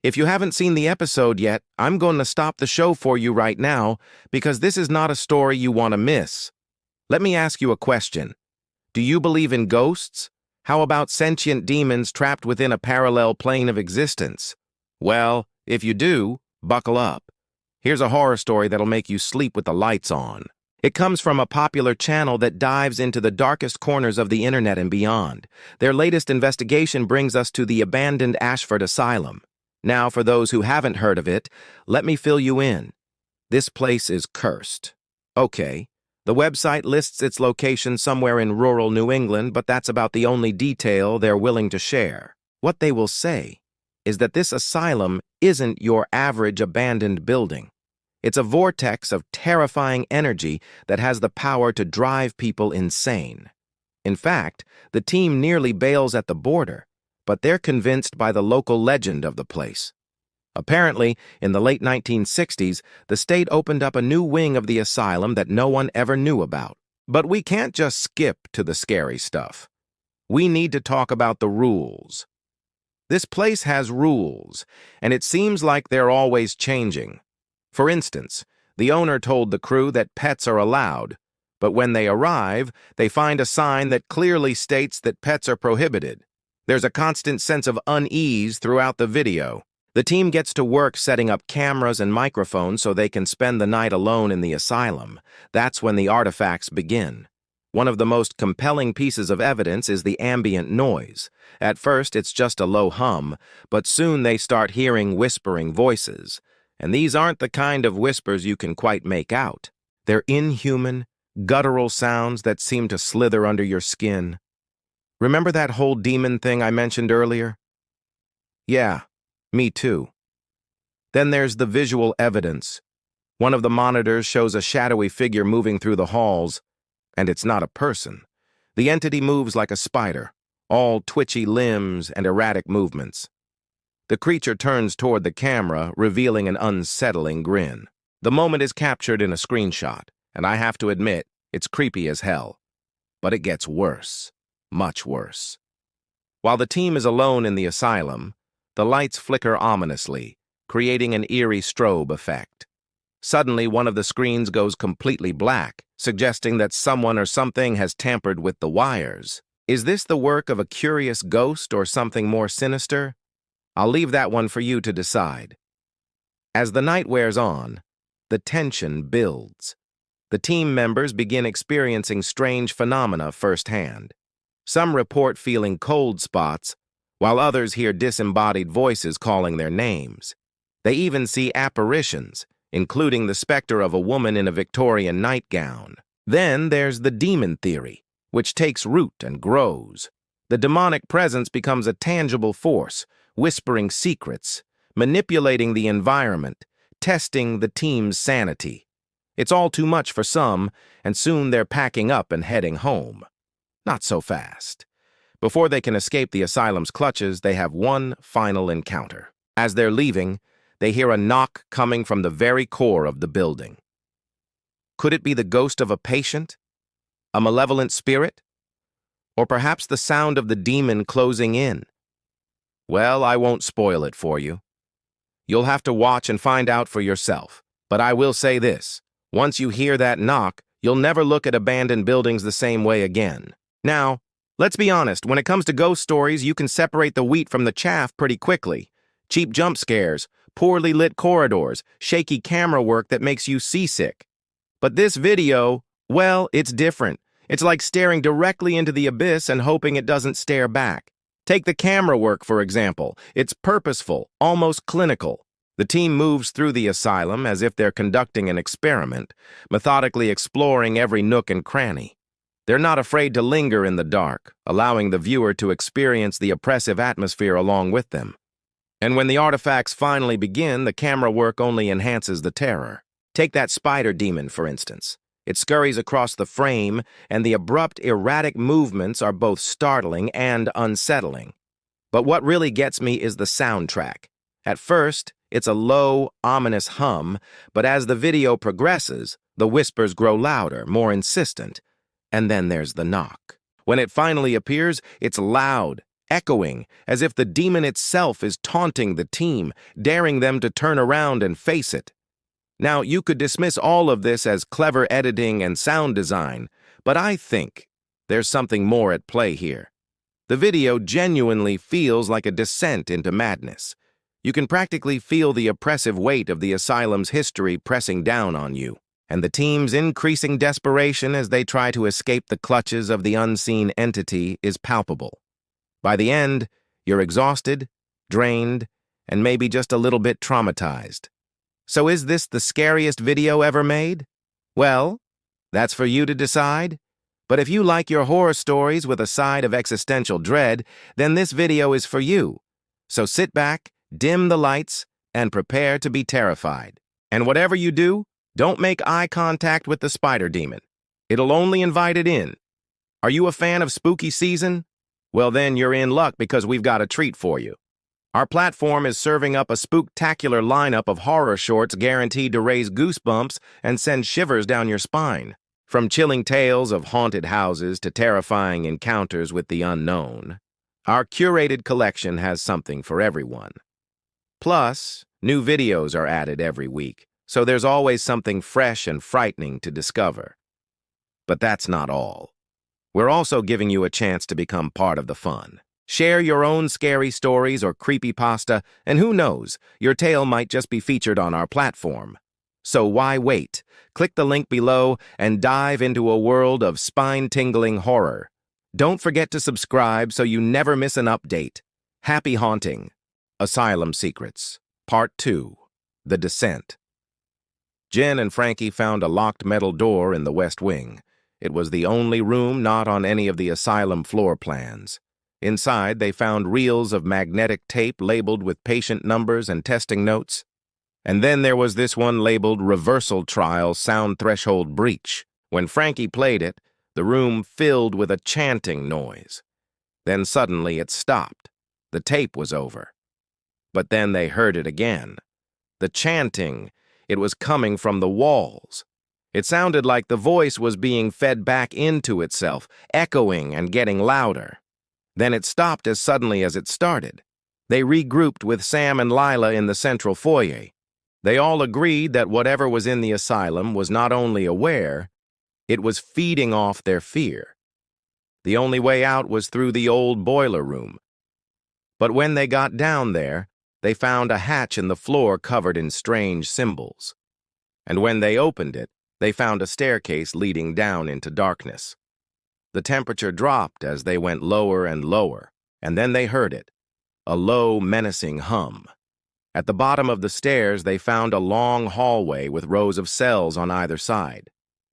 If you haven't seen the episode yet, I'm going to stop the show for you right now because this is not a story you want to miss. Let me ask you a question. Do you believe in ghosts? How about sentient demons trapped within a parallel plane of existence? Well, if you do, buckle up. Here's a horror story that'll make you sleep with the lights on. It comes from a popular channel that dives into the darkest corners of the internet and beyond. Their latest investigation brings us to the abandoned Ashford Asylum. Now, for those who haven't heard of it, let me fill you in. This place is cursed. Okay, the website lists its location somewhere in rural New England, but that's about the only detail they're willing to share. What they will say is that this asylum isn't your average abandoned building. It's a vortex of terrifying energy that has the power to drive people insane. In fact, the team nearly bails at the border, but they're convinced by the local legend of the place. Apparently, in the late 1960s, the state opened up a new wing of the asylum that no one ever knew about. But we can't just skip to the scary stuff. We need to talk about the rules. This place has rules, and it seems like they're always changing. For instance, the owner told the crew that pets are allowed, but when they arrive, they find a sign that clearly states that pets are prohibited. There's a constant sense of unease throughout the video. The team gets to work setting up cameras and microphones so they can spend the night alone in the asylum. That's when the artifacts begin. One of the most compelling pieces of evidence is the ambient noise. At first, it's just a low hum, but soon they start hearing whispering voices. And these aren't the kind of whispers you can quite make out. They're inhuman, guttural sounds that seem to slither under your skin. Remember that whole demon thing I mentioned earlier? Yeah, me too. Then there's the visual evidence. One of the monitors shows a shadowy figure moving through the halls, and it's not a person. The entity moves like a spider, all twitchy limbs and erratic movements. The creature turns toward the camera, revealing an unsettling grin. The moment is captured in a screenshot, and I have to admit, it's creepy as hell. But it gets worse, much worse. While the team is alone in the asylum, the lights flicker ominously, creating an eerie strobe effect. Suddenly, one of the screens goes completely black, suggesting that someone or something has tampered with the wires. Is this the work of a curious ghost or something more sinister? I'll leave that one for you to decide. As the night wears on, the tension builds. The team members begin experiencing strange phenomena firsthand. Some report feeling cold spots, while others hear disembodied voices calling their names. They even see apparitions, including the specter of a woman in a Victorian nightgown. Then there's the demon theory, which takes root and grows. The demonic presence becomes a tangible force, whispering secrets, manipulating the environment, testing the team's sanity. It's all too much for some, and soon they're packing up and heading home. Not so fast. Before they can escape the asylum's clutches, they have one final encounter. As they're leaving, they hear a knock coming from the very core of the building. Could it be the ghost of a patient? A malevolent spirit? Or perhaps the sound of the demon closing in? Well, I won't spoil it for you. You'll have to watch and find out for yourself. But I will say this. Once you hear that knock, you'll never look at abandoned buildings the same way again. Now, let's be honest, when it comes to ghost stories, you can separate the wheat from the chaff pretty quickly. Cheap jump scares, poorly lit corridors, shaky camera work that makes you seasick. But this video, well, it's different. It's like staring directly into the abyss and hoping it doesn't stare back. Take the camera work, for example. It's purposeful, almost clinical. The team moves through the asylum as if they're conducting an experiment, methodically exploring every nook and cranny. They're not afraid to linger in the dark, allowing the viewer to experience the oppressive atmosphere along with them. And when the artifacts finally begin, the camera work only enhances the terror. Take that spider demon, for instance. It scurries across the frame, and the abrupt, erratic movements are both startling and unsettling. But what really gets me is the soundtrack. At first, it's a low, ominous hum, but as the video progresses, the whispers grow louder, more insistent. And then there's the knock. When it finally appears, it's loud, echoing as if the demon itself is taunting the team, daring them to turn around and face it. Now, you could dismiss all of this as clever editing and sound design, but I think there's something more at play here. The video genuinely feels like a descent into madness. You can practically feel the oppressive weight of the asylum's history pressing down on you, and the team's increasing desperation as they try to escape the clutches of the unseen entity is palpable. By the end, you're exhausted, drained, and maybe just a little bit traumatized. So is this the scariest video ever made? Well, that's for you to decide. But if you like your horror stories with a side of existential dread, then this video is for you. So sit back, dim the lights, and prepare to be terrified. And whatever you do, don't make eye contact with the spider demon. It'll only invite it in. Are you a fan of spooky season? Well, then you're in luck because we've got a treat for you. Our platform is serving up a spooktacular lineup of horror shorts guaranteed to raise goosebumps and send shivers down your spine. From chilling tales of haunted houses to terrifying encounters with the unknown, our curated collection has something for everyone. Plus, new videos are added every week, so there's always something fresh and frightening to discover. But that's not all. We're also giving you a chance to become part of the fun. Share your own scary stories or creepypasta, and who knows, your tale might just be featured on our platform. So why wait? Click the link below and dive into a world of spine-tingling horror. Don't forget to subscribe so you never miss an update. Happy haunting. Asylum Secrets, Part 2, The Descent. Jen and Frankie found a locked metal door in the west wing. It was the only room not on any of the asylum floor plans. Inside, they found reels of magnetic tape labeled with patient numbers and testing notes. And then there was this one labeled Reversal Trial Sound Threshold Breach. When Frankie played it, the room filled with a chanting noise. Then suddenly it stopped. The tape was over. But then they heard it again. The chanting, it was coming from the walls. It sounded like the voice was being fed back into itself, echoing and getting louder. Then it stopped as suddenly as it started. They regrouped with Sam and Lila in the central foyer. They all agreed that whatever was in the asylum was not only aware, it was feeding off their fear. The only way out was through the old boiler room. But when they got down there, they found a hatch in the floor covered in strange symbols. And when they opened it, they found a staircase leading down into darkness. The temperature dropped as they went lower and lower, and then they heard it, a low, menacing hum. At the bottom of the stairs, they found a long hallway with rows of cells on either side.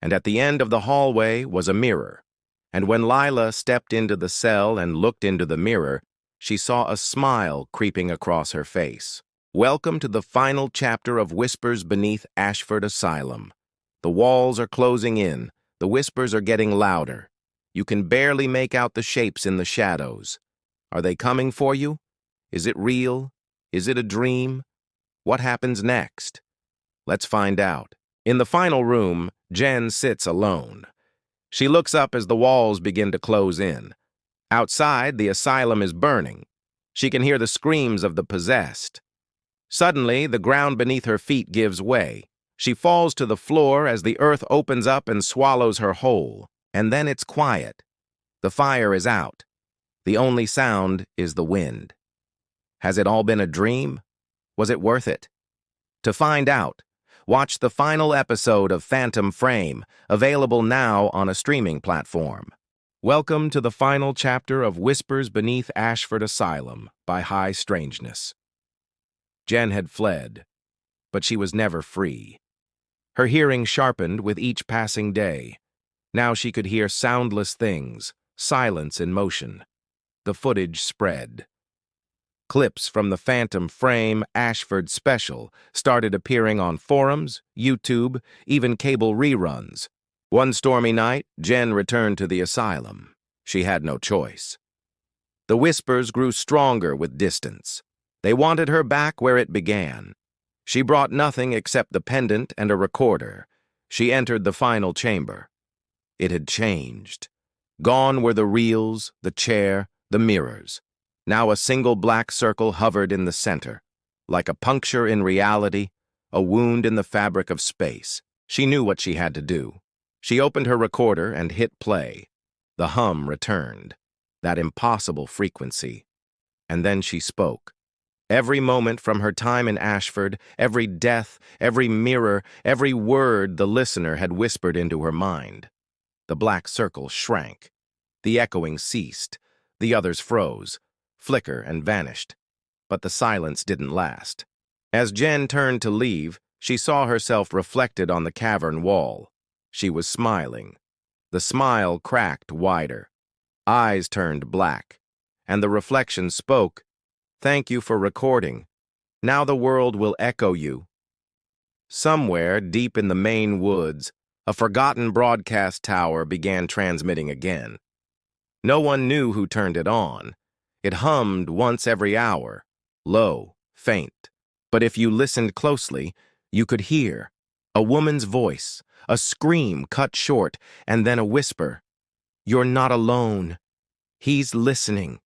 And at the end of the hallway was a mirror. And when Lila stepped into the cell and looked into the mirror, she saw a smile creeping across her face. Welcome to the final chapter of Whispers Beneath Ashford Asylum. The walls are closing in. The whispers are getting louder. You can barely make out the shapes in the shadows. Are they coming for you? Is it real? Is it a dream? What happens next? Let's find out. In the final room, Jen sits alone. She looks up as the walls begin to close in. Outside, the asylum is burning. She can hear the screams of the possessed. Suddenly, the ground beneath her feet gives way. She falls to the floor as the earth opens up and swallows her whole. And then it's quiet. The fire is out. The only sound is the wind. Has it all been a dream? Was it worth it? To find out, watch the final episode of Phantom Frame, available now on a streaming platform. Welcome to the final chapter of Whispers Beneath Ashford Asylum by High Strangeness. Jen had fled, but she was never free. Her hearing sharpened with each passing day. Now she could hear soundless things, silence in motion. The footage spread. Clips from the Phantom Frame Ashford special started appearing on forums, YouTube, even cable reruns. One stormy night, Jen returned to the asylum. She had no choice. The whispers grew stronger with distance. They wanted her back where it began. She brought nothing except the pendant and a recorder. She entered the final chamber. It had changed. Gone were the reels, the chair, the mirrors. Now a single black circle hovered in the center, like a puncture in reality, a wound in the fabric of space. She knew what she had to do. She opened her recorder and hit play. The hum returned, that impossible frequency. And then she spoke. Every moment from her time in Ashford, every death, every mirror, every word the listener had whispered into her mind. The black circle shrank. The echoing ceased. The others froze, flicker, and vanished. But the silence didn't last. As Jen turned to leave, she saw herself reflected on the cavern wall. She was smiling. The smile cracked wider. Eyes turned black. And the reflection spoke, "Thank you for recording. Now the world will echo you." Somewhere, deep in the Maine woods, a forgotten broadcast tower began transmitting again. No one knew who turned it on. It hummed once every hour, low, faint. But if you listened closely, you could hear a woman's voice, a scream cut short, and then a whisper. "You're not alone. He's listening."